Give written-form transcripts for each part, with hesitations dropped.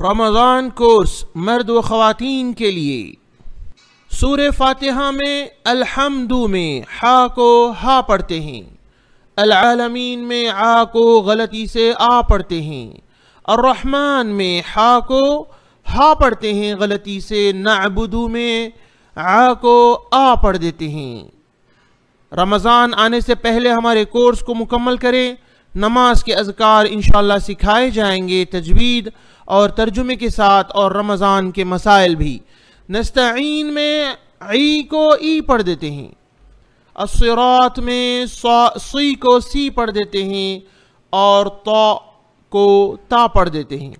رمضان course مرد و خواتین کے لیے سورہ فاتحہ میں الحمد میں ہا کو ہا پڑھتے ہیں، العالمین میں آ کو غلطی سے آ پڑھتے ہیں، الرحمن میں ہا کو ہا پڑھتے ہیں غلطی سے، نعبدو میں آ کو آ پڑھ دیتے ہیں۔ رمضان آنے سے پہلے ہمارے کورس کو مکمل کریں۔ نماز کے اذکار انشاءاللہ سکھائے جائیں گے تجوید اور ترجمے کے ساتھ، اور رمضان کے مسائل بھی۔ نستعین میں عی کو ای پڑھ دیتے ہیں، الصراط میں سی کو سی پڑھ دیتے ہیں اور تا کو تا پڑھ دیتے ہیں۔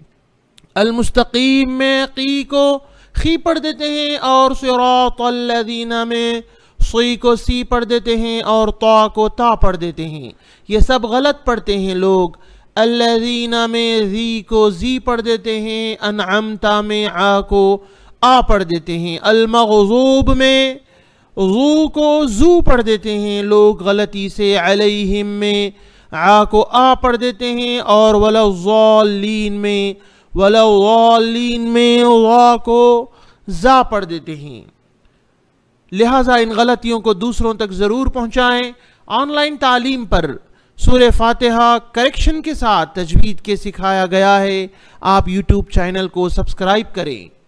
المستقیم میں قی کو خی پڑھ دیتے ہیں اور صراط الذین میں سی کو سی پڑھ دیتے ہیں اور تا کو تا پڑھ دیتے ہیں۔ یہ سب غلط پڑھتے ہیں لوگ۔ الذین میں زی کو زی پڑھ دیتے ہیں، انعمت میں آ کو آ پڑھ دیتے ہیں۔ المغضوب میں زو کو زو پڑھ دیتے ہیں لوگ غلطی سے، علیہم میں آ کو آ پڑھ دیتے ہیں، اور ولضالین میں وا کو زا پڑھ دیتے ہیں۔ لہٰذا ان غلطیوں کو دوسروں تک ضرور پہنچائیں۔ آن لائن تعلیم پر سورہ فاتحہ کریکشن کے ساتھ تجوید کے سکھایا گیا ہے۔ آپ یوٹیوب چینل کو سبسکرائب کریں۔